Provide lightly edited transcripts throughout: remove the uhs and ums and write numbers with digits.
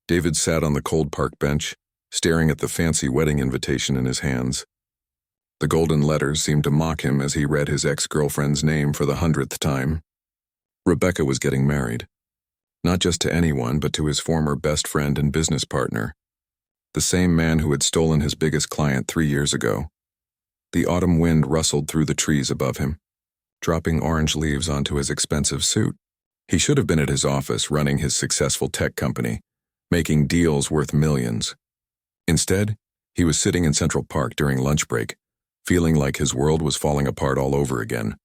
David sat on the cold park bench, staring at the fancy wedding invitation in his hands. The golden letters seemed to mock him as he read his ex-girlfriend's name for the 100th time. Rebecca was getting married. Not just to anyone, but to his former best friend and business partner. The same man who had stolen his biggest client 3 years ago. The autumn wind rustled through the trees above him, dropping orange leaves onto his expensive suit. He should have been at his office running his successful tech company, making deals worth millions. Instead, he was sitting in Central Park during lunch break, feeling like his world was falling apart all over again.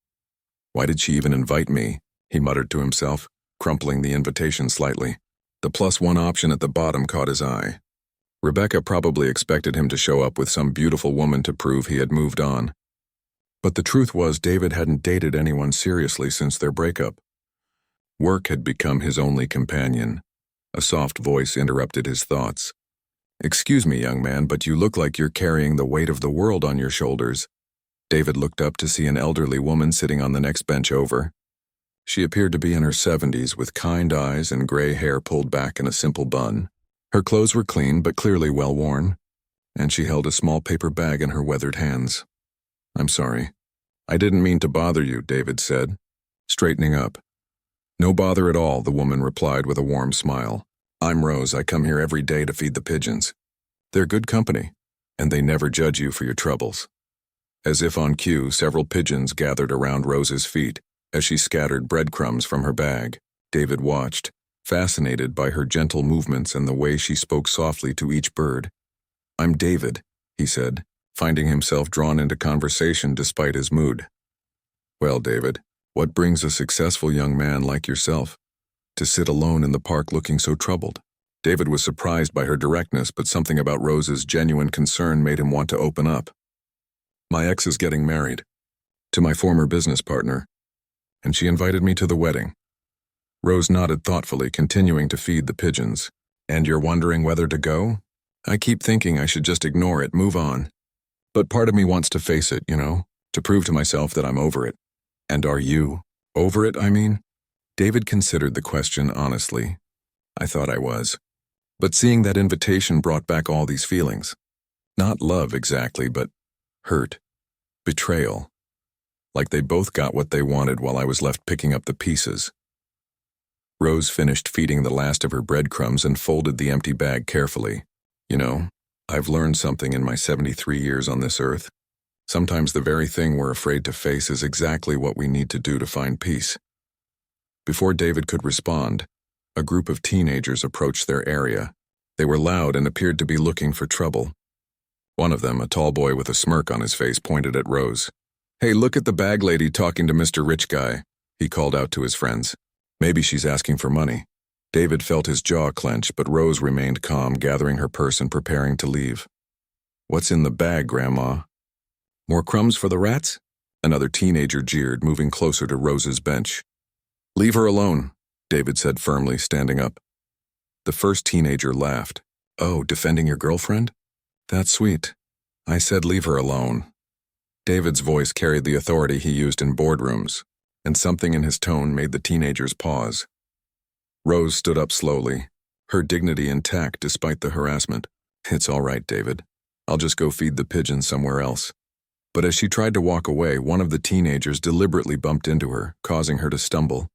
Why did she even invite me? He muttered to himself, crumpling the invitation slightly. The +1 option at the bottom caught his eye. Rebecca probably expected him to show up with some beautiful woman to prove he had moved on. But the truth was David hadn't dated anyone seriously since their breakup. Work had become his only companion. A soft voice interrupted his thoughts. "Excuse me, young man, but you look like you're carrying the weight of the world on your shoulders." David looked up to see an elderly woman sitting on the next bench over. She appeared to be in her 70s with kind eyes and gray hair pulled back in a simple bun. Her clothes were clean but clearly well worn, and she held a small paper bag in her weathered hands. "I'm sorry. I didn't mean to bother you," David said, straightening up. "No bother at all," the woman replied with a warm smile. "I'm Rose. I come here every day to feed the pigeons. They're good company, and they never judge you for your troubles." As if on cue, several pigeons gathered around Rose's feet as she scattered breadcrumbs from her bag. David watched, fascinated by her gentle movements and the way she spoke softly to each bird. "I'm David," he said, finding himself drawn into conversation despite his mood. "Well, David, what brings a successful young man like yourself to sit alone in the park looking so troubled?" David was surprised by her directness, but something about Rose's genuine concern made him want to open up. "My ex is getting married, to my former business partner, and she invited me to the wedding." Rose nodded thoughtfully, continuing to feed the pigeons. "And you're wondering whether to go? I keep thinking I should just ignore it, move on. But part of me wants to face it, to prove to myself that I'm over it." "And are you over it, I mean?" David considered the question honestly. "I thought I was. But seeing that invitation brought back all these feelings. Not love exactly, but hurt, betrayal. Like they both got what they wanted while I was left picking up the pieces." Rose finished feeding the last of her breadcrumbs and folded the empty bag carefully. I've learned something in my 73 years on this earth. Sometimes the very thing we're afraid to face is exactly what we need to do to find peace." Before David could respond, a group of teenagers approached their area. They were loud and appeared to be looking for trouble. One of them, a tall boy with a smirk on his face, pointed at Rose. "Hey, look at the bag lady talking to Mr. Rich Guy," he called out to his friends. "Maybe she's asking for money." David felt his jaw clench, but Rose remained calm, gathering her purse and preparing to leave. "What's in the bag, Grandma?" "More crumbs for the rats?" Another teenager jeered, moving closer to Rose's bench. "Leave her alone," David said firmly, standing up. The first teenager laughed. "Oh, defending your girlfriend? That's sweet. I said leave her alone." David's voice carried the authority he used in boardrooms, and something in his tone made the teenagers pause. Rose stood up slowly, her dignity intact despite the harassment. "It's all right, David. I'll just go feed the pigeons somewhere else." But as she tried to walk away, one of the teenagers deliberately bumped into her, causing her to stumble.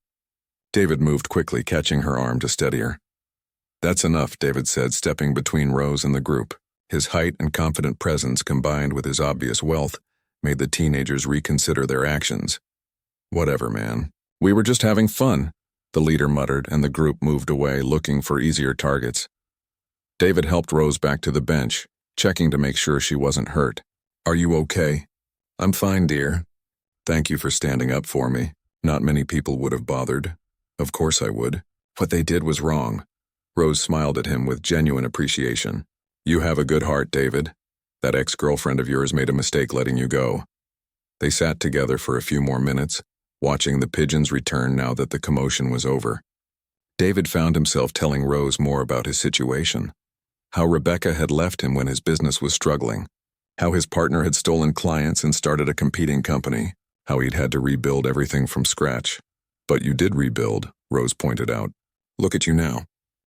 David moved quickly, catching her arm to steady her. "That's enough," David said, stepping between Rose and the group. His height and confident presence, combined with his obvious wealth, made the teenagers reconsider their actions. "Whatever, man. We were just having fun," the leader muttered, and the group moved away, looking for easier targets. David helped Rose back to the bench, checking to make sure she wasn't hurt. "Are you okay?" "I'm fine, dear. Thank you for standing up for me. Not many people would have bothered." "Of course I would. What they did was wrong." Rose smiled at him with genuine appreciation. "You have a good heart, David. That ex-girlfriend of yours made a mistake letting you go." They sat together for a few more minutes, watching the pigeons return now that the commotion was over. David found himself telling Rose more about his situation. How Rebecca had left him when his business was struggling. How his partner had stolen clients and started a competing company. How he'd had to rebuild everything from scratch. "But you did rebuild," Rose pointed out. "Look at you now.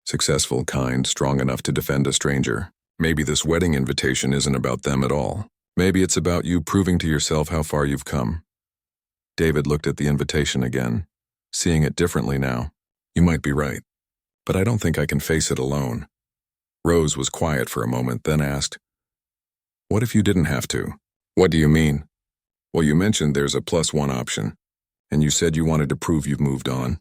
Successful, kind, strong enough to defend a stranger. Maybe this wedding invitation isn't about them at all. Maybe it's about you proving to yourself how far you've come. David looked at the invitation again, seeing it differently now. You might be right, but I don't think I can face it alone. Rose was quiet for a moment, then asked, "What if you didn't have to?" "What do you mean?" "Well, you mentioned there's a +1 option, and you said you wanted to prove you've moved on."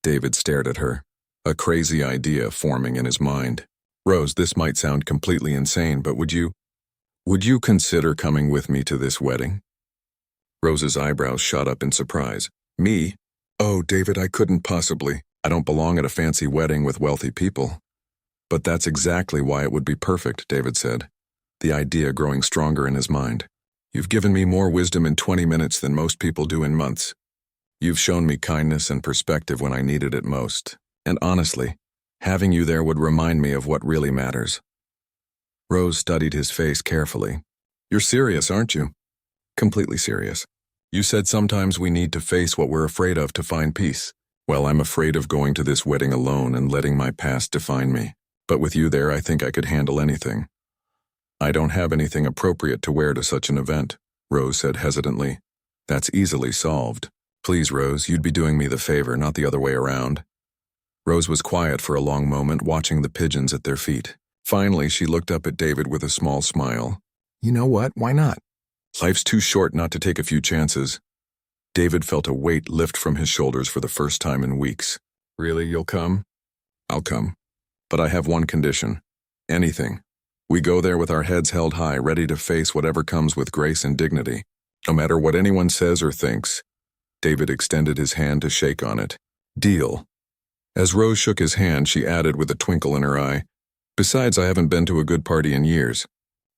David stared at her, a crazy idea forming in his mind. "Rose, this might sound completely insane, but would you consider coming with me to this wedding?" Rose's eyebrows shot up in surprise. "Me? Oh, David, I couldn't possibly. I don't belong at a fancy wedding with wealthy people." "But that's exactly why it would be perfect," David said, the idea growing stronger in his mind. "You've given me more wisdom in 20 minutes than most people do in months. You've shown me kindness and perspective when I needed it most. And honestly, having you there would remind me of what really matters." Rose studied his face carefully. "You're serious, aren't you?" "Completely serious. You said sometimes we need to face what we're afraid of to find peace. Well, I'm afraid of going to this wedding alone and letting my past define me. But with you there, I think I could handle anything." "I don't have anything appropriate to wear to such an event," Rose said hesitantly. "That's easily solved. Please, Rose, you'd be doing me the favor, not the other way around." Rose was quiet for a long moment, watching the pigeons at their feet. Finally, she looked up at David with a small smile. "You know what? Why not? Life's too short not to take a few chances." David felt a weight lift from his shoulders for the first time in weeks. "Really, you'll come?" "I'll come. But I have one condition. Anything. We go there with our heads held high, ready to face whatever comes with grace and dignity. No matter what anyone says or thinks." David extended his hand to shake on it. "Deal." As Rose shook his hand, she added with a twinkle in her eye, "Besides, I haven't been to a good party in years.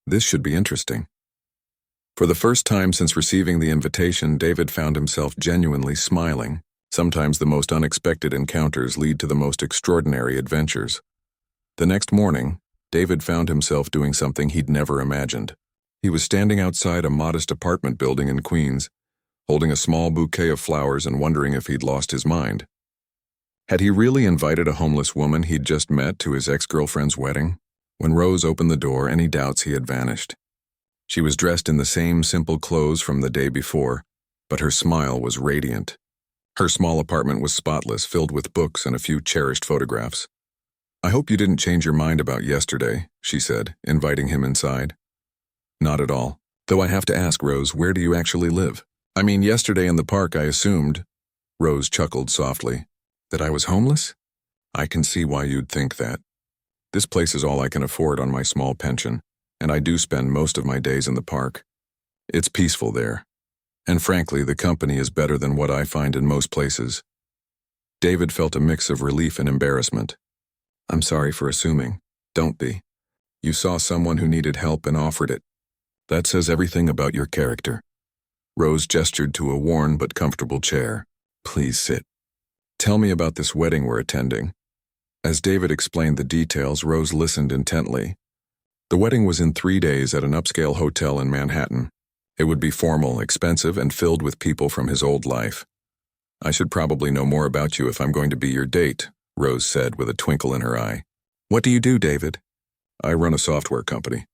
This should be interesting." For the first time since receiving the invitation, David found himself genuinely smiling. Sometimes the most unexpected encounters lead to the most extraordinary adventures. The next morning, David found himself doing something he'd never imagined. He was standing outside a modest apartment building in Queens, holding a small bouquet of flowers and wondering if he'd lost his mind. Had he really invited a homeless woman he'd just met to his ex-girlfriend's wedding? When Rose opened the door, any doubts he had vanished. She was dressed in the same simple clothes from the day before, but her smile was radiant. Her small apartment was spotless, filled with books and a few cherished photographs. "I hope you didn't change your mind about yesterday," she said, inviting him inside. "Not at all. Though I have to ask, Rose, where do you actually live?" "I mean, yesterday in the park I assumed," Rose chuckled softly, "that I was homeless? I can see why you'd think that. This place is all I can afford on my small pension, and I do spend most of my days in the park. It's peaceful there. And frankly, the company is better than what I find in most places." David felt a mix of relief and embarrassment. "I'm sorry for assuming. Don't be. You saw someone who needed help and offered it. That says everything about your character." Rose gestured to a worn but comfortable chair. "Please sit. Tell me about this wedding we're attending." As David explained the details, Rose listened intently. The wedding was in 3 days at an upscale hotel in Manhattan. It would be formal, expensive, and filled with people from his old life. "I should probably know more about you if I'm going to be your date," Rose said with a twinkle in her eye. "What do you do, David?" "I run a software company.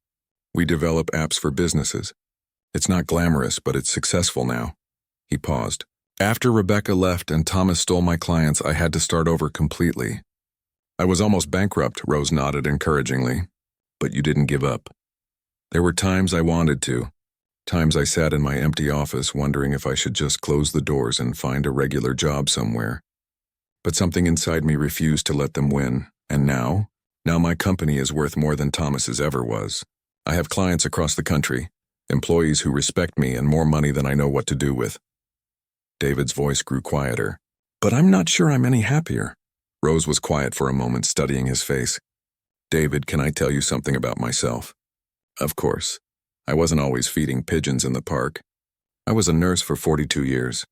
We develop apps for businesses. It's not glamorous, but it's successful now." He paused. "After Rebecca left and Thomas stole my clients, I had to start over completely." "I was almost bankrupt," Rose nodded encouragingly. "But you didn't give up." "There were times I wanted to. Times I sat in my empty office wondering if I should just close the doors and find a regular job somewhere. But something inside me refused to let them win, and now my company is worth more than Thomas's ever was. I have clients across the country, employees who respect me, and more money than I know what to do with." David's voice grew quieter. "But I'm not sure I'm any happier." Rose was quiet for a moment, studying his face. "David, can I tell you something about myself?" "Of course. I wasn't always feeding pigeons in the park. I was a nurse for 42 years.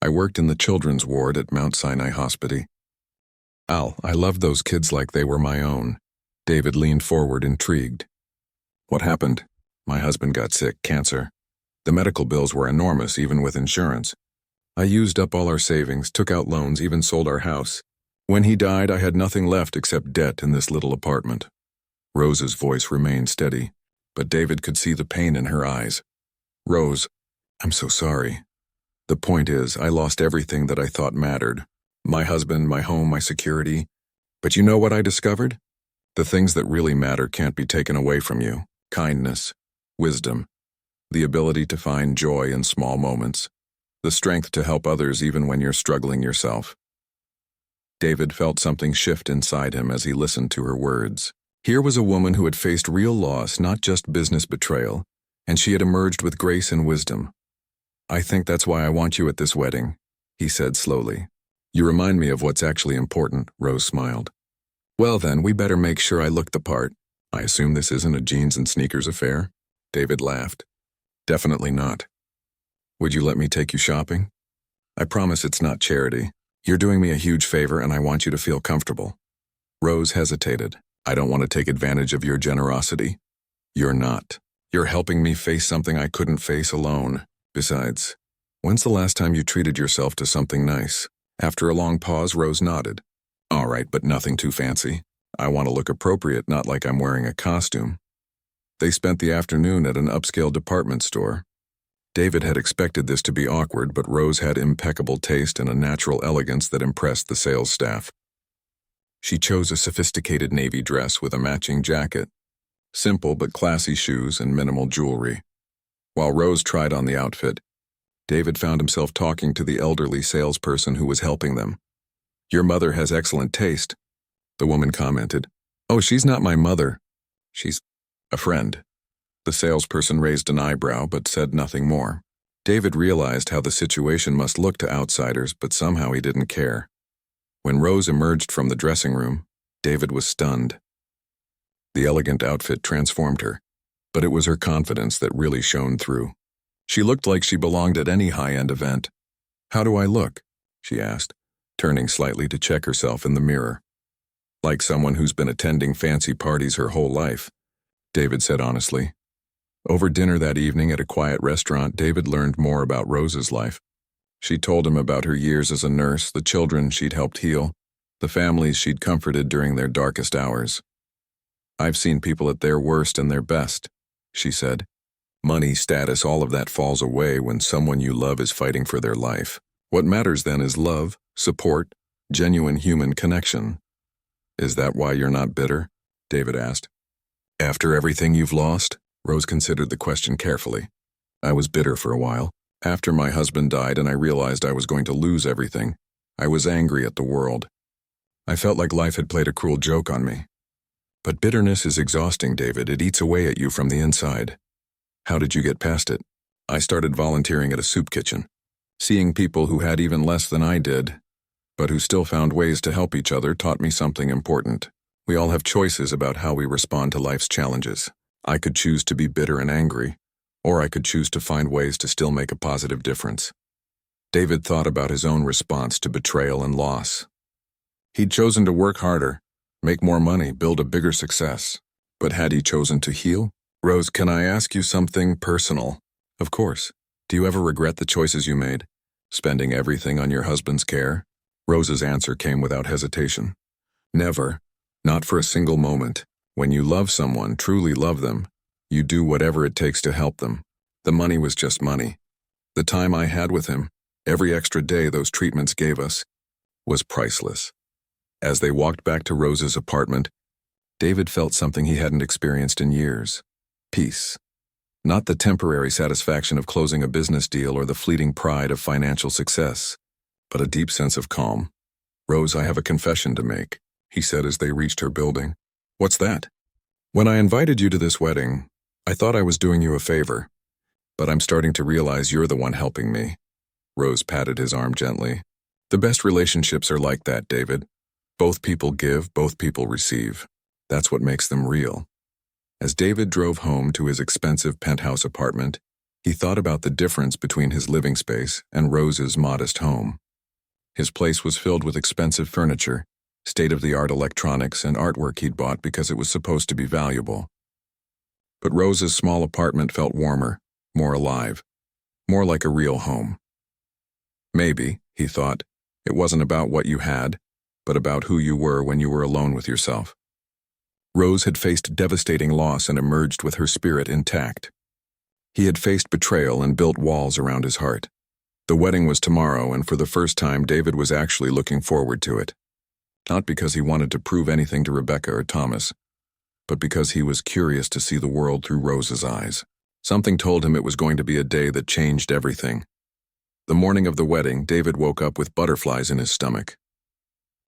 I worked in the children's ward at Mount Sinai Hospital. I loved those kids like they were my own." David leaned forward, intrigued. "What happened?" "My husband got sick, cancer. The medical bills were enormous, even with insurance. I used up all our savings, took out loans, even sold our house. When he died, I had nothing left except debt in this little apartment. Rose's voice remained steady, but David could see the pain in her eyes. Rose, I'm so sorry. The point is, I lost everything that I thought mattered. My husband, my home, my security. But you know what I discovered? The things that really matter can't be taken away from you. Kindness, wisdom, the ability to find joy in small moments, the strength to help others even when you're struggling yourself. David felt something shift inside him as he listened to her words. Here was a woman who had faced real loss, not just business betrayal, and she had emerged with grace and wisdom. I think that's why I want you at this wedding, he said slowly. You remind me of what's actually important, Rose smiled. Well then, we better make sure I look the part. I assume this isn't a jeans and sneakers affair? David laughed. Definitely not. Would you let me take you shopping? I promise it's not charity. You're doing me a huge favor and I want you to feel comfortable. Rose hesitated. I don't want to take advantage of your generosity. You're not. You're helping me face something I couldn't face alone. Besides, when's the last time you treated yourself to something nice? After a long pause, Rose nodded. All right, but nothing too fancy. I want to look appropriate, not like I'm wearing a costume. They spent the afternoon at an upscale department store. David had expected this to be awkward, but Rose had impeccable taste and a natural elegance that impressed the sales staff. She chose a sophisticated navy dress with a matching jacket, simple but classy shoes and minimal jewelry. While Rose tried on the outfit, David found himself talking to the elderly salesperson who was helping them. Your mother has excellent taste, the woman commented. Oh, she's not my mother. She's a friend. The salesperson raised an eyebrow but said nothing more. David realized how the situation must look to outsiders, but somehow he didn't care. When Rose emerged from the dressing room, David was stunned. The elegant outfit transformed her, but it was her confidence that really shone through. She looked like she belonged at any high-end event. How do I look? She asked, turning slightly to check herself in the mirror. Like someone who's been attending fancy parties her whole life, David said honestly. Over dinner that evening at a quiet restaurant, David learned more about Rose's life. She told him about her years as a nurse, the children she'd helped heal, the families she'd comforted during their darkest hours. I've seen people at their worst and their best, she said. Money, status, all of that falls away when someone you love is fighting for their life. What matters then is love, support, genuine human connection. Is that why you're not bitter? David asked. After everything you've lost? Rose considered the question carefully. I was bitter for a while. After my husband died and I realized I was going to lose everything, I was angry at the world. I felt like life had played a cruel joke on me. But bitterness is exhausting, David. It eats away at you from the inside. How did you get past it? I started volunteering at a soup kitchen. Seeing people who had even less than I did, but who still found ways to help each other, taught me something important. We all have choices about how we respond to life's challenges. I could choose to be bitter and angry, or I could choose to find ways to still make a positive difference. David thought about his own response to betrayal and loss. He'd chosen to work harder, make more money, build a bigger success. But had he chosen to heal? Rose, can I ask you something personal? Of course. Do you ever regret the choices you made? Spending everything on your husband's care? Rose's answer came without hesitation. Never. Not for a single moment. When you love someone, truly love them, you do whatever it takes to help them. The money was just money. The time I had with him, every extra day those treatments gave us, was priceless. As they walked back to Rose's apartment, David felt something he hadn't experienced in years. Peace. Not the temporary satisfaction of closing a business deal or the fleeting pride of financial success, but a deep sense of calm. Rose, I have a confession to make, he said as they reached her building. What's that? When I invited you to this wedding, I thought I was doing you a favor, but I'm starting to realize you're the one helping me. Rose patted his arm gently. The best relationships are like that, David. Both people give, both people receive. That's what makes them real. As David drove home to his expensive penthouse apartment, he thought about the difference between his living space and Rose's modest home. His place was filled with expensive furniture, state-of-the-art electronics, and artwork he'd bought because it was supposed to be valuable. But Rose's small apartment felt warmer, more alive, more like a real home. Maybe, he thought, it wasn't about what you had, but about who you were when you were alone with yourself. Rose had faced devastating loss and emerged with her spirit intact. He had faced betrayal and built walls around his heart. The wedding was tomorrow, and for the first time, David was actually looking forward to it. Not because he wanted to prove anything to Rebecca or Thomas, but because he was curious to see the world through Rose's eyes. Something told him it was going to be a day that changed everything. The morning of the wedding, David woke up with butterflies in his stomach.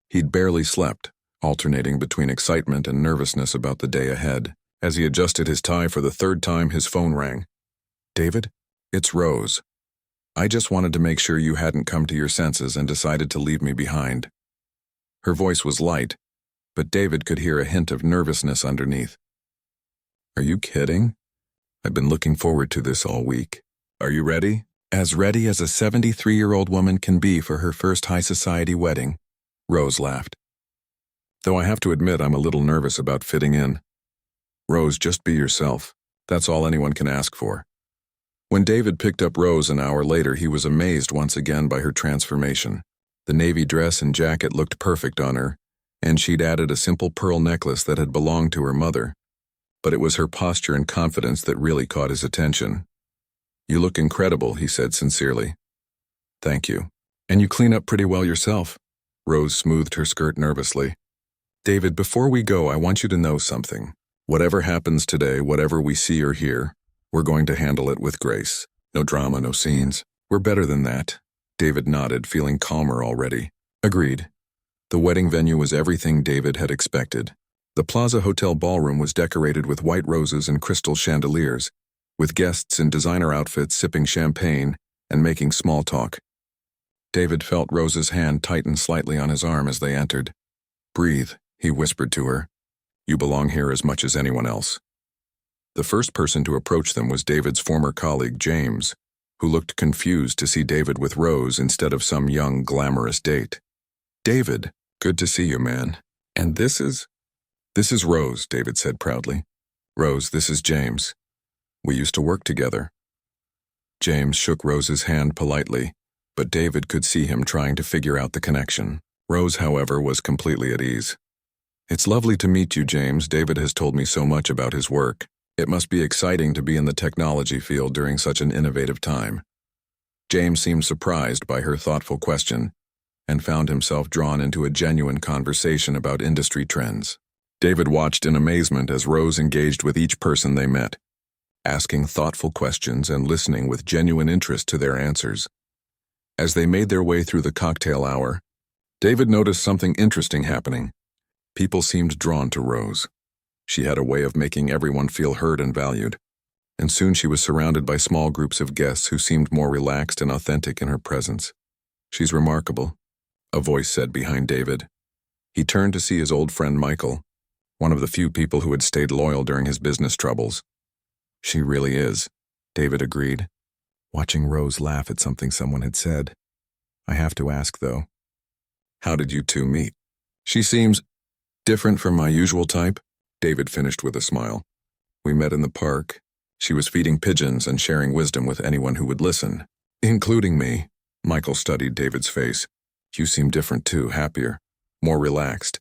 He'd barely slept, alternating between excitement and nervousness about the day ahead. As he adjusted his tie for the third time, his phone rang. "David, it's Rose. I just wanted to make sure you hadn't come to your senses and decided to leave me behind." Her voice was light, but David could hear a hint of nervousness underneath. "Are you kidding? I've been looking forward to this all week. Are you ready?" "As ready as a 73-year-old woman can be for her first high society wedding," Rose laughed. "Though I have to admit I'm a little nervous about fitting in." "Rose, just be yourself. That's all anyone can ask for." When David picked up Rose an hour later, he was amazed once again by her transformation. The navy dress and jacket looked perfect on her, and she'd added a simple pearl necklace that had belonged to her mother. But it was her posture and confidence that really caught his attention. "You look incredible," he said sincerely. "Thank you. And you clean up pretty well yourself." Rose smoothed her skirt nervously. "David, before we go, I want you to know something. Whatever happens today, whatever we see or hear, we're going to handle it with grace. No drama, no scenes. We're better than that." David nodded, feeling calmer already. "Agreed." The wedding venue was everything David had expected. The Plaza Hotel ballroom was decorated with white roses and crystal chandeliers, with guests in designer outfits sipping champagne and making small talk. David felt Rose's hand tighten slightly on his arm as they entered. "Breathe," he whispered to her. "You belong here as much as anyone else." The first person to approach them was David's former colleague, James, who looked confused to see David with Rose instead of some young, glamorous date. "David, good to see you, man. And this is Rose," David said proudly. "Rose, this is James. We used to work together." James shook Rose's hand politely, but David could see him trying to figure out the connection. Rose, however, was completely at ease. "It's lovely to meet you, James. David has told me so much about his work. It must be exciting to be in the technology field during such an innovative time." James seemed surprised by her thoughtful question and found himself drawn into a genuine conversation about industry trends. David watched in amazement as Rose engaged with each person they met, asking thoughtful questions and listening with genuine interest to their answers. As they made their way through the cocktail hour, David noticed something interesting happening. People seemed drawn to Rose. She had a way of making everyone feel heard and valued, and soon she was surrounded by small groups of guests who seemed more relaxed and authentic in her presence. "She's remarkable," a voice said behind David. He turned to see his old friend Michael, one of the few people who had stayed loyal during his business troubles. "She really is," David agreed, watching Rose laugh at something someone had said. "I have to ask, though, how did you two meet?" "She seems different from my usual type," David finished with a smile. "We met in the park. She was feeding pigeons and sharing wisdom with anyone who would listen, including me." Michael studied David's face. "You seem different too, happier, more relaxed."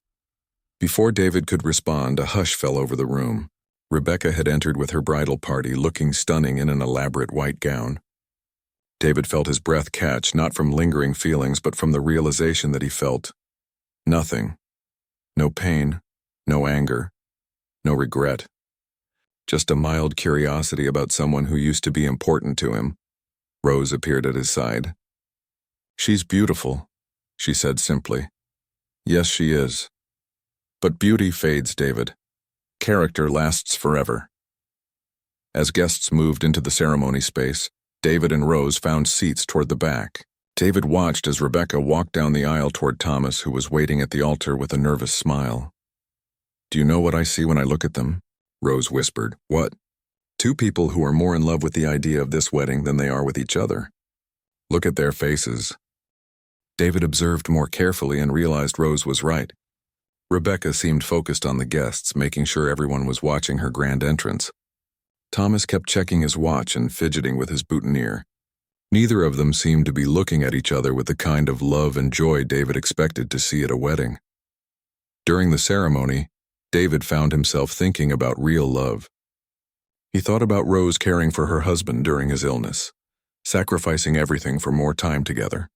Before David could respond, a hush fell over the room. Rebecca had entered with her bridal party, looking stunning in an elaborate white gown. David felt his breath catch, not from lingering feelings, but from the realization that he felt nothing. No pain, no anger, no regret. Just a mild curiosity about someone who used to be important to him. Rose appeared at his side. "She's beautiful," she said simply. "Yes, she is. But beauty fades, David. Character lasts forever." As guests moved into the ceremony space, David and Rose found seats toward the back. David watched as Rebecca walked down the aisle toward Thomas, who was waiting at the altar with a nervous smile. "Do you know what I see when I look at them?" Rose whispered. "What?" "Two people who are more in love with the idea of this wedding than they are with each other. Look at their faces." David observed more carefully and realized Rose was right. Rebecca seemed focused on the guests, making sure everyone was watching her grand entrance. Thomas kept checking his watch and fidgeting with his boutonniere. Neither of them seemed to be looking at each other with the kind of love and joy David expected to see at a wedding. During the ceremony, David found himself thinking about real love. He thought about Rose caring for her husband during his illness, sacrificing everything for more time together.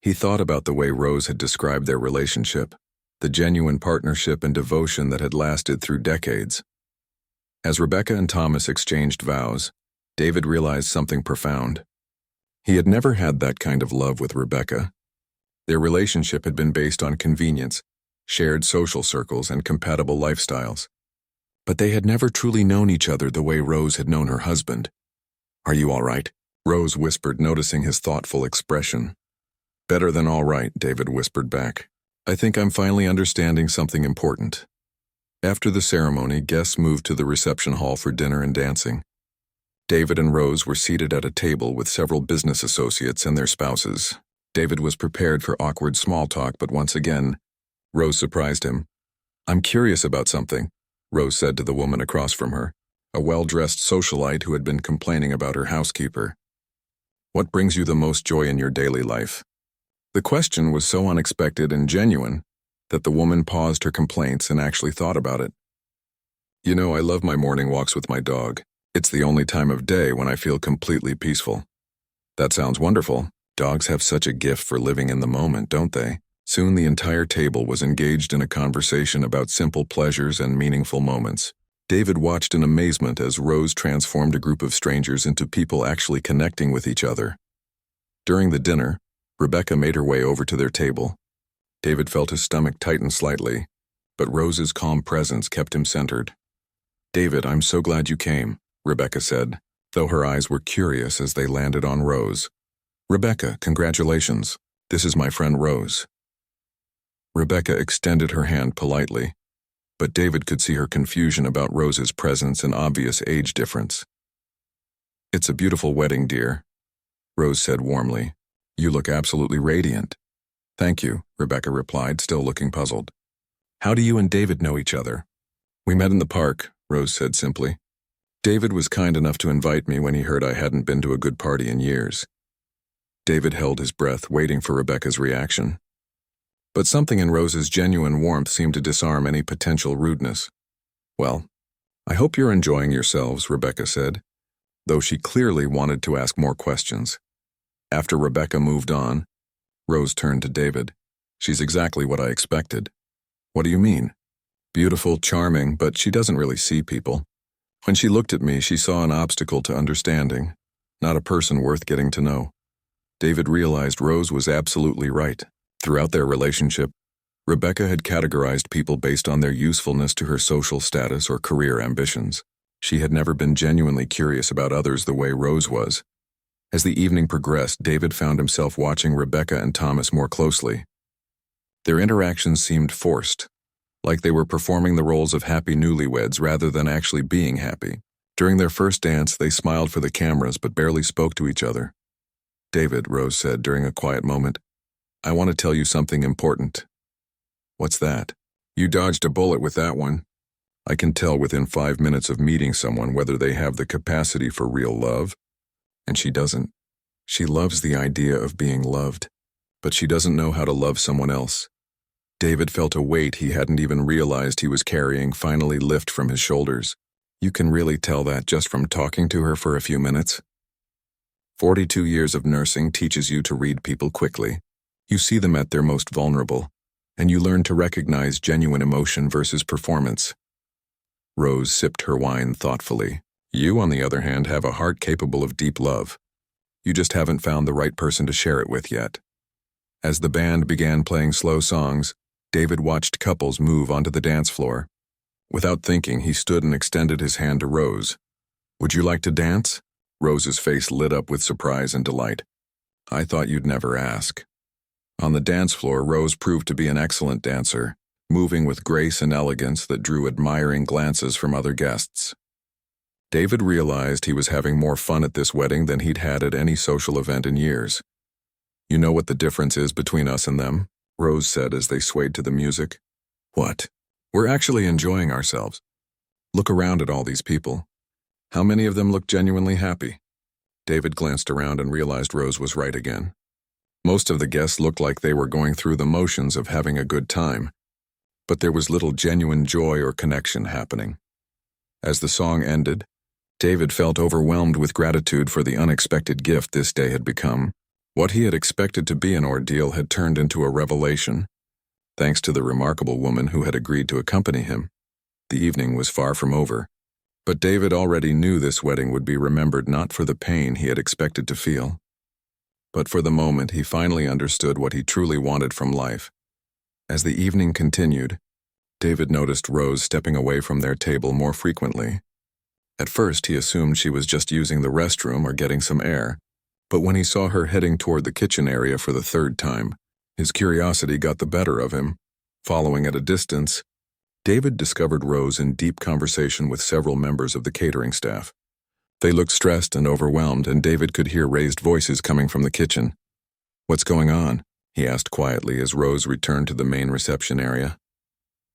He thought about the way Rose had described their relationship, the genuine partnership and devotion that had lasted through decades. As Rebecca and Thomas exchanged vows, David realized something profound. He had never had that kind of love with Rebecca. Their relationship had been based on convenience, shared social circles, and compatible lifestyles. But they had never truly known each other the way Rose had known her husband. "Are you all right?" Rose whispered, noticing his thoughtful expression. "Better than all right," David whispered back. "I think I'm finally understanding something important." After the ceremony, guests moved to the reception hall for dinner and dancing. David and Rose were seated at a table with several business associates and their spouses. David was prepared for awkward small talk, but once again, Rose surprised him. "I'm curious about something," Rose said to the woman across from her, a well-dressed socialite who had been complaining about her housekeeper. "What brings you the most joy in your daily life?" The question was so unexpected and genuine that the woman paused her complaints and actually thought about it. "You know, I love my morning walks with my dog. It's the only time of day when I feel completely peaceful." "That sounds wonderful. Dogs have such a gift for living in the moment, don't they?" Soon the entire table was engaged in a conversation about simple pleasures and meaningful moments. David watched in amazement as Rose transformed a group of strangers into people actually connecting with each other. During the dinner, Rebecca made her way over to their table. David felt his stomach tighten slightly, but Rose's calm presence kept him centered. "David, I'm so glad you came," Rebecca said, though her eyes were curious as they landed on Rose. "Rebecca, congratulations. This is my friend Rose." Rebecca extended her hand politely, but David could see her confusion about Rose's presence and obvious age difference. "It's a beautiful wedding, dear," Rose said warmly. "You look absolutely radiant." "Thank you," Rebecca replied, still looking puzzled. "How do you and David know each other?" "We met in the park," Rose said simply. "David was kind enough to invite me when he heard I hadn't been to a good party in years." David held his breath, waiting for Rebecca's reaction. But something in Rose's genuine warmth seemed to disarm any potential rudeness. "Well, I hope you're enjoying yourselves," Rebecca said, though she clearly wanted to ask more questions. After Rebecca moved on, Rose turned to David. "She's exactly what I expected." "What do you mean?" "Beautiful, charming, but she doesn't really see people. When she looked at me, she saw an obstacle to understanding, not a person worth getting to know." David realized Rose was absolutely right. Throughout their relationship, Rebecca had categorized people based on their usefulness to her social status or career ambitions. She had never been genuinely curious about others the way Rose was. As the evening progressed, David found himself watching Rebecca and Thomas more closely. Their interactions seemed forced, like they were performing the roles of happy newlyweds rather than actually being happy. During their first dance, they smiled for the cameras but barely spoke to each other. "David," Rose said during a quiet moment, "I want to tell you something important." "What's that?" "You dodged a bullet with that one. I can tell within 5 minutes of meeting someone whether they have the capacity for real love, and she doesn't. She loves the idea of being loved, but she doesn't know how to love someone else." David felt a weight he hadn't even realized he was carrying finally lift from his shoulders. "You can really tell that just from talking to her for a few minutes?" 42 years of nursing teaches you to read people quickly. You see them at their most vulnerable, and you learn to recognize genuine emotion versus performance. Rose sipped her wine thoughtfully. "You, on the other hand, have a heart capable of deep love. You just haven't found the right person to share it with yet." As the band began playing slow songs, David watched couples move onto the dance floor. Without thinking, he stood and extended his hand to Rose. "Would you like to dance?" Rose's face lit up with surprise and delight. "I thought you'd never ask." On the dance floor, Rose proved to be an excellent dancer, moving with grace and elegance that drew admiring glances from other guests. David realized he was having more fun at this wedding than he'd had at any social event in years. "You know what the difference is between us and them?" Rose said as they swayed to the music. "What?" "We're actually enjoying ourselves. Look around at all these people. How many of them look genuinely happy?" David glanced around and realized Rose was right again. Most of the guests looked like they were going through the motions of having a good time. but there was little genuine joy or connection happening. As the song ended, David felt overwhelmed with gratitude for the unexpected gift this day had become. What he had expected to be an ordeal had turned into a revelation, thanks to the remarkable woman who had agreed to accompany him. The evening was far from over, but David already knew this wedding would be remembered not for the pain he had expected to feel, but for the moment he finally understood what he truly wanted from life. As the evening continued, David noticed Rose stepping away from their table more frequently. At first he assumed she was just using the restroom or getting some air, but when he saw her heading toward the kitchen area for the third time, his curiosity got the better of him. Following at a distance, David discovered Rose in deep conversation with several members of the catering staff. They looked stressed and overwhelmed, and David could hear raised voices coming from the kitchen. "What's going on?" he asked quietly as Rose returned to the main reception area.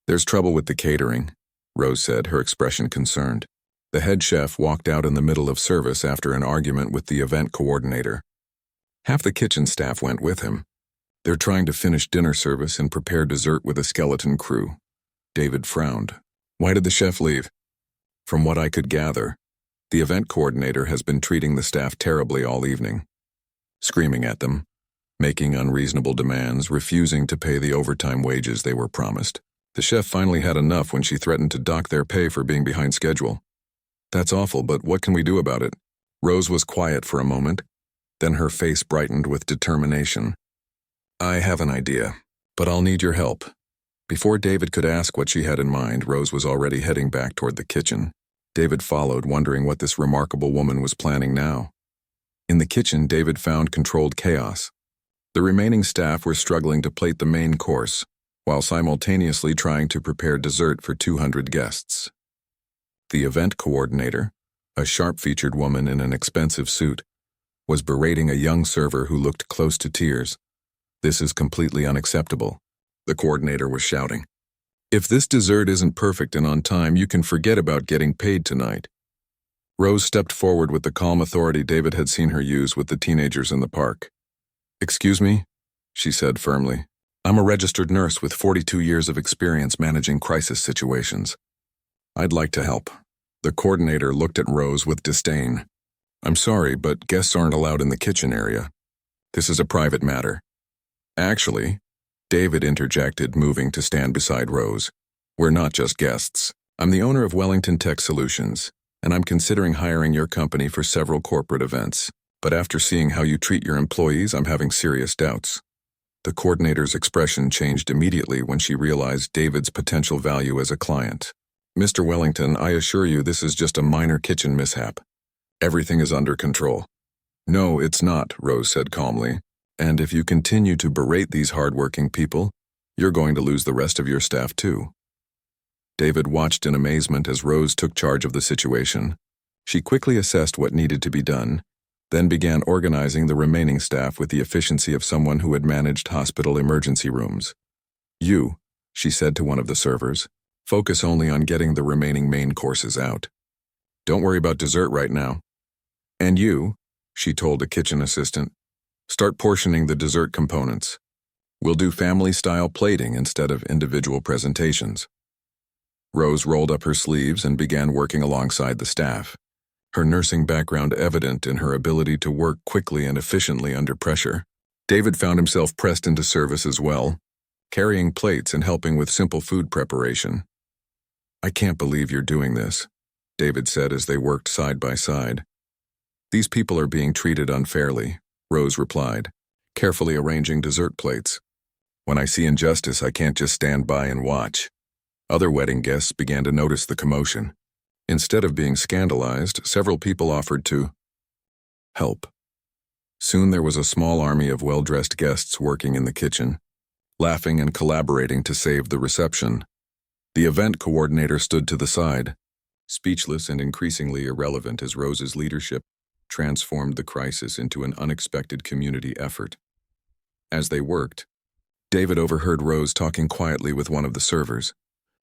"There's trouble with the catering," Rose said, her expression concerned. The head chef walked out in the middle of service after an argument with the event coordinator. Half the kitchen staff went with him. They're trying to finish dinner service and prepare dessert with a skeleton crew. David frowned. "Why did the chef leave?" "From what I could gather, the event coordinator has been treating the staff terribly all evening, screaming at them, making unreasonable demands, refusing to pay the overtime wages they were promised. The chef finally had enough when she threatened to dock their pay for being behind schedule. That's awful, but what can we do about it?" Rose was quiet for a moment, then her face brightened with determination. "I have an idea, but I'll need your help." Before David could ask what she had in mind, Rose was already heading back toward the kitchen. David followed, wondering what this remarkable woman was planning now. In the kitchen, David found controlled chaos. The remaining staff were struggling to plate the main course, while simultaneously trying to prepare dessert for 200 guests. The event coordinator, a sharp-featured woman in an expensive suit, was berating a young server who looked close to tears. "This is completely unacceptable," the coordinator was shouting. "If this dessert isn't perfect and on time, you can forget about getting paid tonight." Rose stepped forward with the calm authority David had seen her use with the teenagers in the park. "Excuse me," she said firmly. "I'm a registered nurse with 42 years of experience managing crisis situations. I'd like to help." The coordinator looked at Rose with disdain. "I'm sorry, but guests aren't allowed in the kitchen area. This is a private matter." "Actually," David interjected, moving to stand beside Rose, "we're not just guests. I'm the owner of Wellington Tech Solutions, and I'm considering hiring your company for several corporate events. But after seeing how you treat your employees, I'm having serious doubts." The coordinator's expression changed immediately when she realized David's potential value as a client. "Mr. Wellington, I assure you this is just a minor kitchen mishap. Everything is under control." "No, it's not," Rose said calmly. "And if you continue to berate these hardworking people, you're going to lose the rest of your staff too." David watched in amazement as Rose took charge of the situation. She quickly assessed what needed to be done, then began organizing the remaining staff with the efficiency of someone who had managed hospital emergency rooms. "You," she said to one of the servers, "focus only on getting the remaining main courses out. Don't worry about dessert right now. And you," she told a kitchen assistant, "start portioning the dessert components. We'll do family-style plating instead of individual presentations." Rose rolled up her sleeves and began working alongside the staff, her nursing background evident in her ability to work quickly and efficiently under pressure. David found himself pressed into service as well, carrying plates and helping with simple food preparation. "I can't believe you're doing this," David said as they worked side by side. "These people are being treated unfairly," Rose replied, carefully arranging dessert plates. "When I see injustice, I can't just stand by and watch." Other wedding guests began to notice the commotion. Instead of being scandalized, several people offered to help. Soon there was a small army of well-dressed guests working in the kitchen, laughing and collaborating to save the reception. The event coordinator stood to the side, speechless and increasingly irrelevant as Rose's leadership transformed the crisis into an unexpected community effort. As they worked, David overheard Rose talking quietly with one of the servers,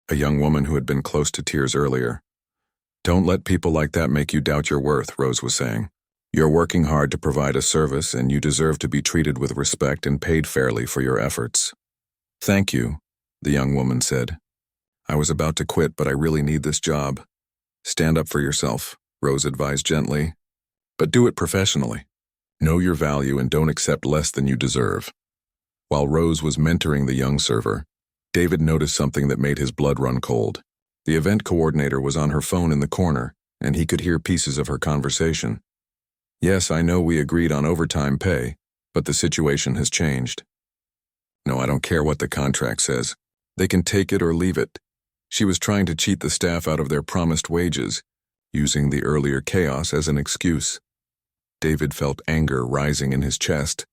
a young woman who had been close to tears earlier. "Don't let people like that make you doubt your worth," Rose was saying. "You're working hard to provide a service, and you deserve to be treated with respect and paid fairly for your efforts." "Thank you," the young woman said. I was about to quit, but I really need this job. Stand up for yourself, Rose advised gently. But do it professionally. Know your value and don't accept less than you deserve. While Rose was mentoring the young server, David noticed something that made his blood run cold. The event coordinator was on her phone in the corner, and he could hear pieces of her conversation. Yes, I know we agreed on overtime pay, but the situation has changed. No, I don't care what the contract says. They can take it or leave it. She was trying to cheat the staff out of their promised wages, using the earlier chaos as an excuse. David felt anger rising in his chest.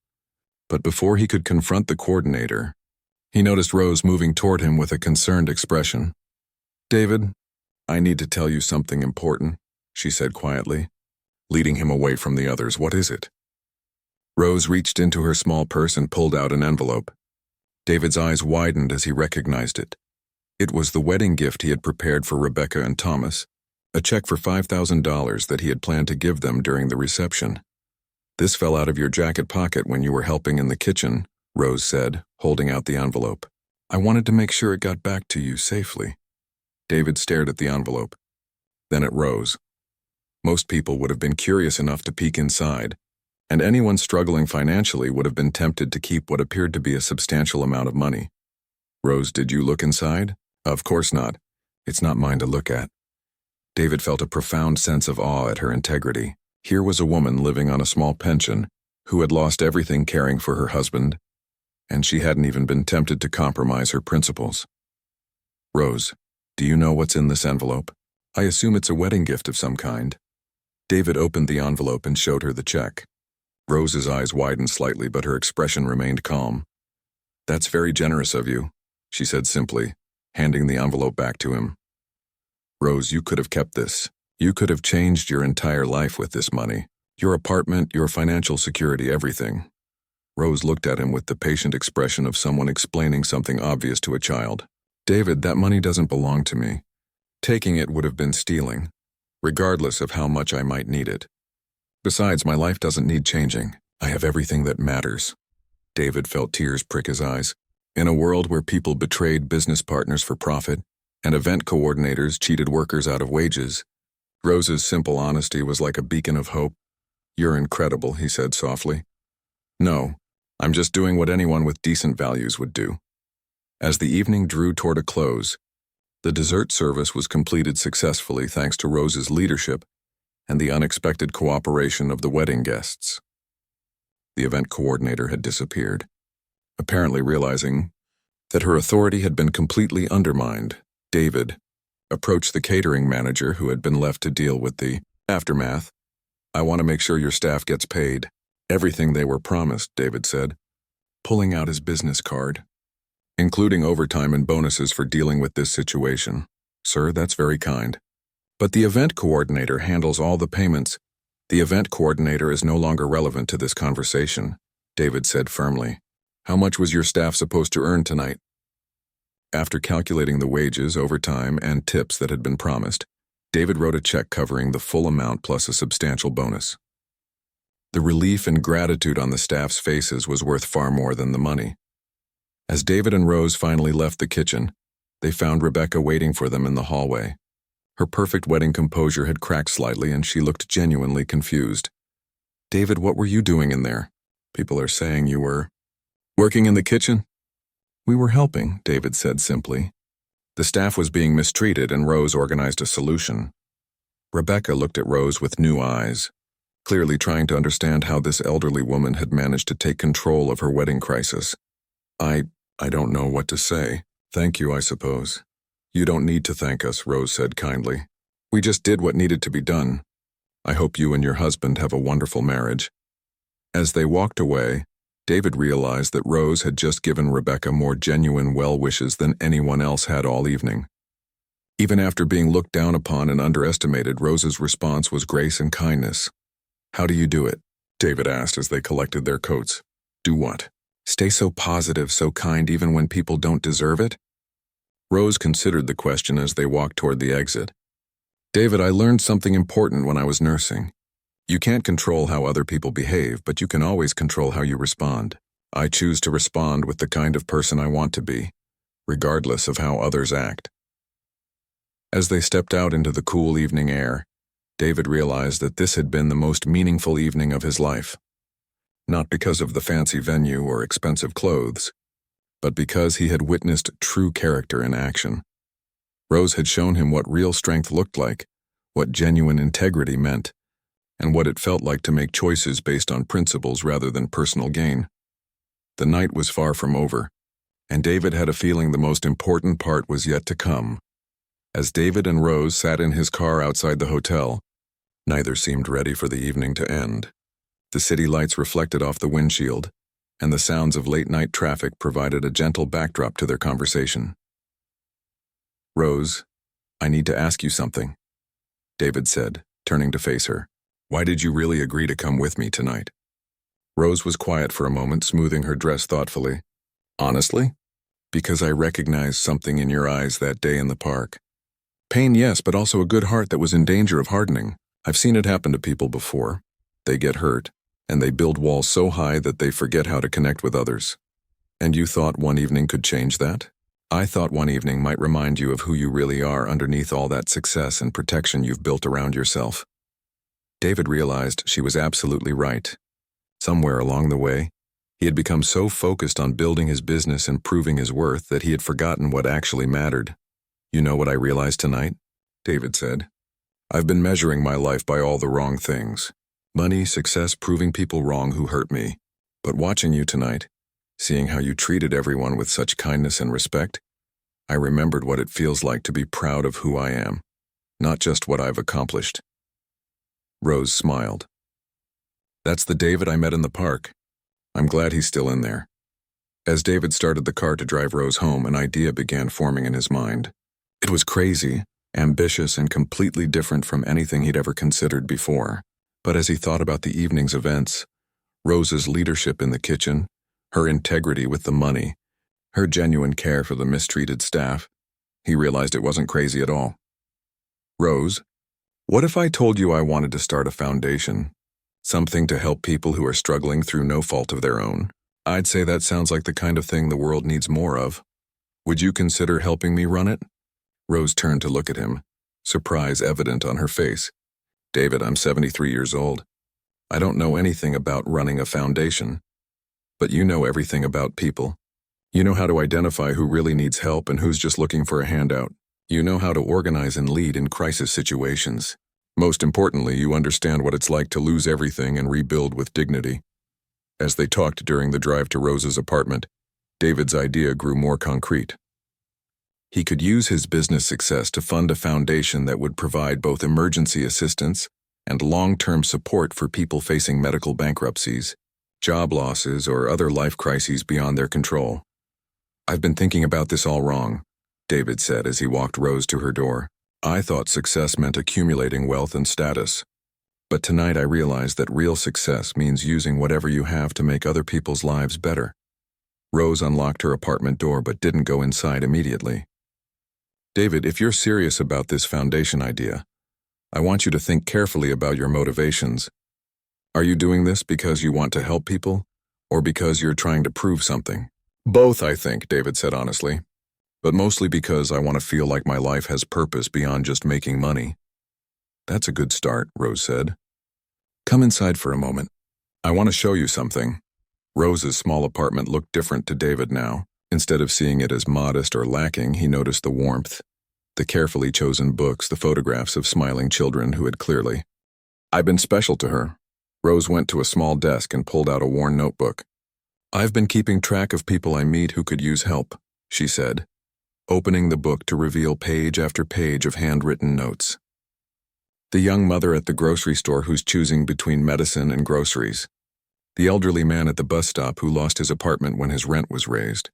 But before he could confront the coordinator, he noticed Rose moving toward him with a concerned expression. David, I need to tell you something important, she said quietly, leading him away from the others. What is it? Rose reached into her small purse and pulled out an envelope. David's eyes widened as he recognized it. It was the wedding gift he had prepared for Rebecca and Thomas, a check for $5,000 that he had planned to give them during the reception. This fell out of your jacket pocket when you were helping in the kitchen, Rose said, holding out the envelope. I wanted to make sure it got back to you safely. David stared at the envelope, then at Rose. Most people would have been curious enough to peek inside, and anyone struggling financially would have been tempted to keep what appeared to be a substantial amount of money. Rose, did you look inside? Of course not. It's not mine to look at. David felt a profound sense of awe at her integrity. Here was a woman living on a small pension, who had lost everything caring for her husband, and she hadn't even been tempted to compromise her principles. Rose, do you know what's in this envelope? I assume it's a wedding gift of some kind. David opened the envelope and showed her the check. Rose's eyes widened slightly, but her expression remained calm. That's very generous of you, she said simply, handing the envelope back to him. Rose, you could have kept this. You could have changed your entire life with this money. Your apartment, your financial security, everything. Rose looked at him with the patient expression of someone explaining something obvious to a child. David, that money doesn't belong to me. Taking it would have been stealing, regardless of how much I might need it. Besides, my life doesn't need changing. I have everything that matters. David felt tears prick his eyes. In a world where people betrayed business partners for profit, and event coordinators cheated workers out of wages, Rose's simple honesty was like a beacon of hope. You're incredible, he said softly. No, I'm just doing what anyone with decent values would do. As the evening drew toward a close, the dessert service was completed successfully thanks to Rose's leadership and the unexpected cooperation of the wedding guests. The event coordinator had disappeared, apparently realizing that her authority had been completely undermined. David approached the catering manager who had been left to deal with the aftermath. I want to make sure your staff gets paid. Everything they were promised, David said, pulling out his business card, including overtime and bonuses for dealing with this situation. Sir, that's very kind. But the event coordinator handles all the payments. The event coordinator is no longer relevant to this conversation, David said firmly. How much was your staff supposed to earn tonight? After calculating the wages, overtime, and tips that had been promised, David wrote a check covering the full amount plus a substantial bonus. The relief and gratitude on the staff's faces was worth far more than the money. As David and Rose finally left the kitchen, they found Rebecca waiting for them in the hallway. Her perfect wedding composure had cracked slightly and she looked genuinely confused. David, what were you doing in there? People are saying you were working in the kitchen? We were helping, David said simply. The staff was being mistreated and Rose organized a solution. Rebecca looked at Rose with new eyes, clearly trying to understand how this elderly woman had managed to take control of her wedding crisis. I don't know what to say. Thank you, I suppose. You don't need to thank us, Rose said kindly. We just did what needed to be done. I hope you and your husband have a wonderful marriage. As they walked away, David realized that Rose had just given Rebecca more genuine well wishes than anyone else had all evening. Even after being looked down upon and underestimated, Rose's response was grace and kindness. How do you do it? David asked as they collected their coats. Do what? Stay so positive, so kind even when people don't deserve it? Rose considered the question as they walked toward the exit. David, I learned something important when I was nursing. You can't control how other people behave, but you can always control how you respond. I choose to respond with the kind of person I want to be. regardless of how others act. As they stepped out into the cool evening air, David realized that this had been the most meaningful evening of his life. Not because of the fancy venue or expensive clothes, but because he had witnessed true character in action. Rose had shown him what real strength looked like, what genuine integrity meant, and what it felt like to make choices based on principles rather than personal gain. The night was far from over, and David had a feeling the most important part was yet to come. As David and Rose sat in his car outside the hotel, neither seemed ready for the evening to end. The city lights reflected off the windshield, and the sounds of late-night traffic provided a gentle backdrop to their conversation. "Rose, I need to ask you something," David said, turning to face her. "Why did you really agree to come with me tonight?" Rose was quiet for a moment, smoothing her dress thoughtfully. "Honestly? Because I recognized something in your eyes that day in the park. Pain, yes, but also a good heart that was in danger of hardening. I've seen it happen to people before. They get hurt, and they build walls so high that they forget how to connect with others. And you thought one evening could change that? I thought one evening might remind you of who you really are underneath all that success and protection you've built around yourself." David realized she was absolutely right. Somewhere along the way, he had become so focused on building his business and proving his worth that he had forgotten what actually mattered. "You know what I realized tonight?" David said. "I've been measuring my life by all the wrong things. Money, success, proving people wrong who hurt me. But watching you tonight, seeing how you treated everyone with such kindness and respect, I remembered what it feels like to be proud of who I am, not just what I've accomplished." Rose smiled. "That's the David I met in the park. I'm glad he's still in there." As David started the car to drive Rose home, an idea began forming in his mind. It was crazy, ambitious, and completely different from anything he'd ever considered before. But as he thought about the evening's events, Rose's leadership in the kitchen, her integrity with the money, her genuine care for the mistreated staff, he realized it wasn't crazy at all. "Rose, what if I told you I wanted to start a foundation? Something to help people who are struggling through no fault of their own? I'd say that sounds like the kind of thing the world needs more of. Would you consider helping me run it?" Rose turned to look at him, surprise evident on her face. "David, I'm 73 years old. I don't know anything about running a foundation. But you know everything about people. You know how to identify who really needs help and who's just looking for a handout. You know how to organize and lead in crisis situations. Most importantly, you understand what it's like to lose everything and rebuild with dignity." As they talked during the drive to Rose's apartment, David's idea grew more concrete. He could use his business success to fund a foundation that would provide both emergency assistance and long-term support for people facing medical bankruptcies, job losses, or other life crises beyond their control. "I've been thinking about this all wrong," David said as he walked Rose to her door. "I thought success meant accumulating wealth and status. But tonight I realized that real success means using whatever you have to make other people's lives better." Rose unlocked her apartment door but didn't go inside immediately. "David, if you're serious about this foundation idea, I want you to think carefully about your motivations. Are you doing this because you want to help people, or because you're trying to prove something?" "Both, I think," David said honestly. "But mostly because I want to feel like my life has purpose beyond just making money." "That's a good start," Rose said. "Come inside for a moment. I want to show you something." Rose's small apartment looked different to David now. Instead of seeing it as modest or lacking, he noticed the warmth, the carefully chosen books, the photographs of smiling children who had clearly "I've been special to her." Rose went to a small desk and pulled out a worn notebook. "I've been keeping track of people I meet who could use help," she said, opening the book to reveal page after page of handwritten notes. The young mother at the grocery store who's choosing between medicine and groceries. The elderly man at the bus stop who lost his apartment when his rent was raised.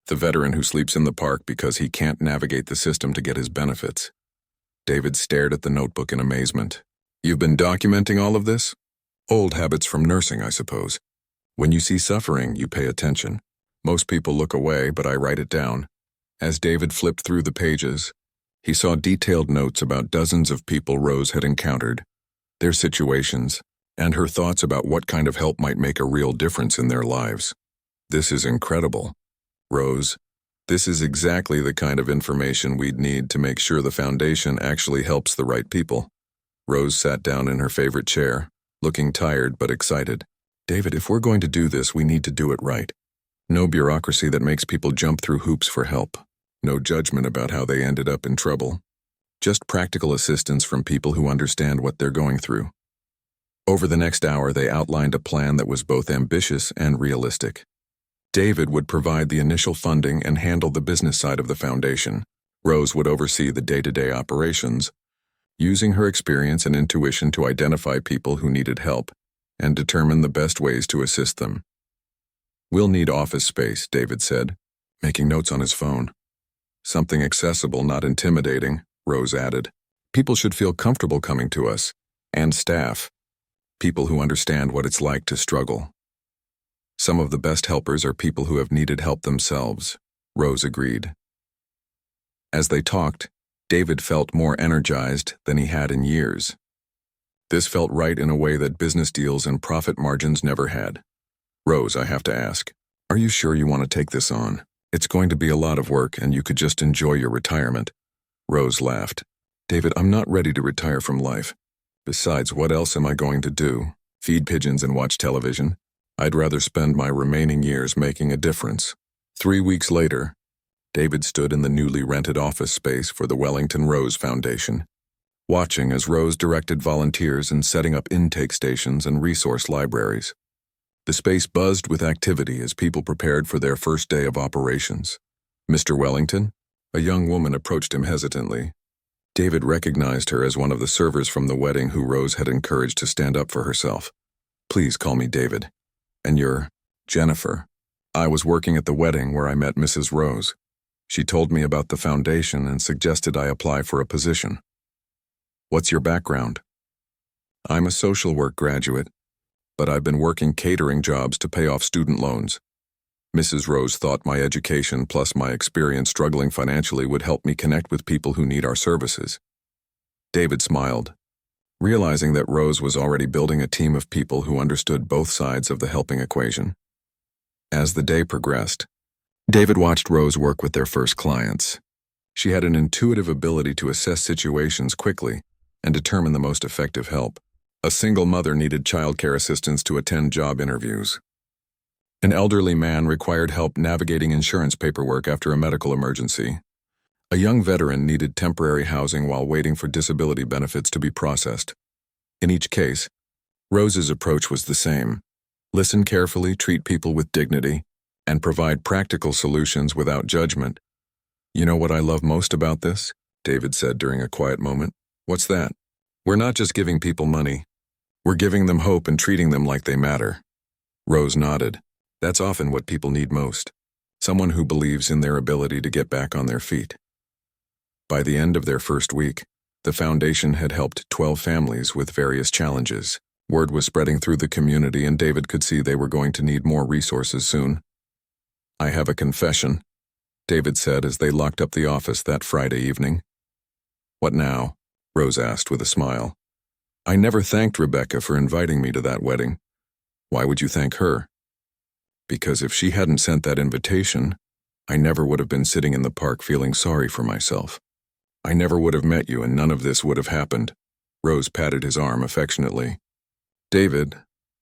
The veteran who sleeps in the park because he can't navigate the system to get his benefits. David stared at the notebook in amazement. "You've been documenting all of this?" "Old habits from nursing, I suppose. When you see suffering, you pay attention. Most people look away, but I write it down." As David flipped through the pages, he saw detailed notes about dozens of people Rose had encountered, their situations, and her thoughts about what kind of help might make a real difference in their lives. "This is incredible. Rose, This is exactly the kind of information we'd need to make sure the foundation actually helps the right people. Rose sat down in her favorite chair, looking tired but excited. David, if we're going to do this, we need to do it right. No bureaucracy that makes people jump through hoops for help. No judgment about how they ended up in trouble. Just practical assistance from people who understand what they're going through. Over the next hour, they outlined a plan that was both ambitious and realistic. David would provide the initial funding and handle the business side of the foundation. Rose would oversee the day-to-day operations, using her experience and intuition to identify people who needed help and determine the best ways to assist them. We'll need office space, David said, making notes on his phone. Something accessible, not intimidating, Rose added. People should feel comfortable coming to us, and staff. People who understand what it's like to struggle. Some of the best helpers are people who have needed help themselves, Rose agreed. As they talked, David felt more energized than he had in years. This felt right in a way that business deals and profit margins never had. Rose, I have to ask, are you sure you want to take this on? It's going to be a lot of work and you could just enjoy your retirement. Rose laughed. David, I'm not ready to retire from life. Besides, what else am I going to do? Feed pigeons and watch television? I'd rather spend my remaining years making a difference. 3 weeks later, David stood in the newly rented office space for the Wellington Rose Foundation, watching as Rose directed volunteers in setting up intake stations and resource libraries. The space buzzed with activity as people prepared for their first day of operations. Mr. Wellington? A young woman approached him hesitantly. David recognized her as one of the servers from the wedding who Rose had encouraged to stand up for herself. Please call me David. And you're Jennifer. I was working at the wedding where I met Mrs. Rose. She told me about the foundation and suggested I apply for a position. What's your background? I'm a social work graduate, but I've been working catering jobs to pay off student loans. Mrs. Rose thought my education plus my experience struggling financially would help me connect with people who need our services. David smiled, realizing that Rose was already building a team of people who understood both sides of the helping equation. As the day progressed, David watched Rose work with their first clients. She had an intuitive ability to assess situations quickly and determine the most effective help. A single mother needed childcare assistance to attend job interviews. An elderly man required help navigating insurance paperwork after a medical emergency. A young veteran needed temporary housing while waiting for disability benefits to be processed. In each case, Rose's approach was the same. Listen carefully, treat people with dignity, and provide practical solutions without judgment. You know what I love most about this? David said during a quiet moment. What's that? We're not just giving people money. We're giving them hope and treating them like they matter. Rose nodded. That's often what people need most. Someone who believes in their ability to get back on their feet. By the end of their first week, the foundation had helped 12 families with various challenges. Word was spreading through the community and David could see they were going to need more resources soon. I have a confession, David said as they locked up the office that Friday evening. What now? Rose asked with a smile. I never thanked Rebecca for inviting me to that wedding. Why would you thank her? Because if she hadn't sent that invitation, I never would have been sitting in the park feeling sorry for myself. I never would have met you and none of this would have happened. Rose patted his arm affectionately. David,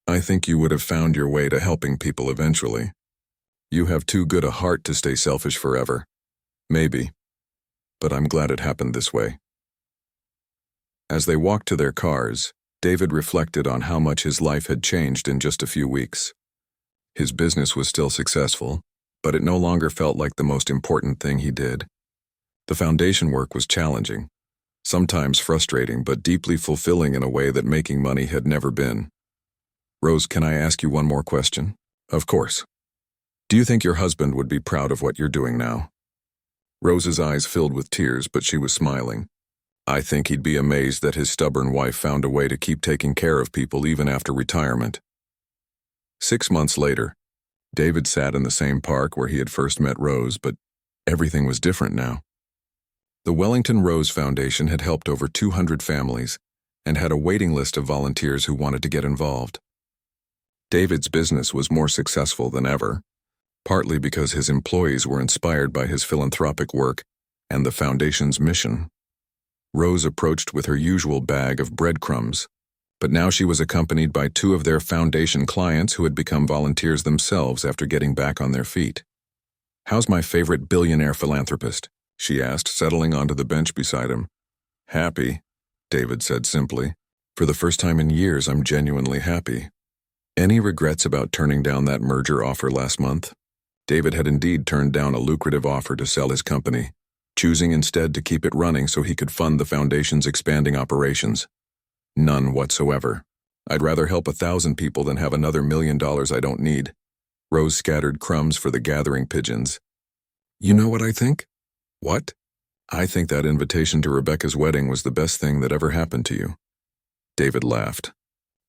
I think you would have found your way to helping people eventually. You have too good a heart to stay selfish forever. Maybe. But I'm glad it happened this way. As they walked to their cars, David reflected on how much his life had changed in just a few weeks. His business was still successful, but it no longer felt like the most important thing he did. The foundation work was challenging, sometimes frustrating, but deeply fulfilling in a way that making money had never been. Rose, can I ask you one more question? Of course. Do you think your husband would be proud of what you're doing now? Rose's eyes filled with tears, but she was smiling. I think he'd be amazed that his stubborn wife found a way to keep taking care of people even after retirement. 6 months later, David sat in the same park where he had first met Rose, but everything was different now. The Wellington Rose Foundation had helped over 200 families and had a waiting list of volunteers who wanted to get involved. David's business was more successful than ever, partly because his employees were inspired by his philanthropic work and the foundation's mission. Rose approached with her usual bag of breadcrumbs, but now she was accompanied by two of their foundation clients who had become volunteers themselves after getting back on their feet. "How's my favorite billionaire philanthropist?" she asked, settling onto the bench beside him. "Happy," David said simply. "For the first time in years, I'm genuinely happy." Any regrets about turning down that merger offer last month? David had indeed turned down a lucrative offer to sell his company, choosing instead to keep it running so he could fund the foundation's expanding operations. None whatsoever. "I'd rather help 1,000 people than have another $1 million I don't need." Rose scattered crumbs for the gathering pigeons. "You know what I think?" "What?" "I think that invitation to Rebecca's wedding was the best thing that ever happened to you." David laughed.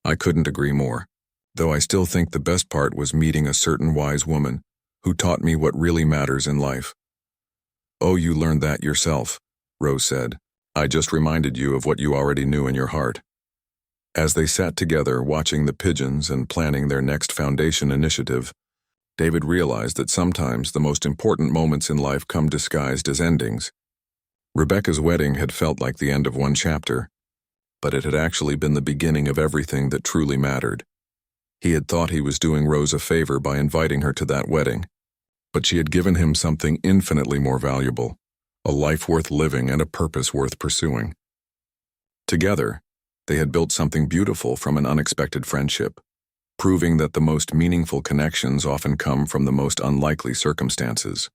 "I couldn't agree more, though I still think the best part was meeting a certain wise woman who taught me what really matters in life." "Oh, you learned that yourself," Rose said. "I just reminded you of what you already knew in your heart." As they sat together watching the pigeons and planning their next foundation initiative, David realized that sometimes the most important moments in life come disguised as endings. Rebecca's wedding had felt like the end of one chapter, but it had actually been the beginning of everything that truly mattered. He had thought he was doing Rose a favor by inviting her to that wedding, but she had given him something infinitely more valuable, a life worth living and a purpose worth pursuing. Together, they had built something beautiful from an unexpected friendship, proving that the most meaningful connections often come from the most unlikely circumstances.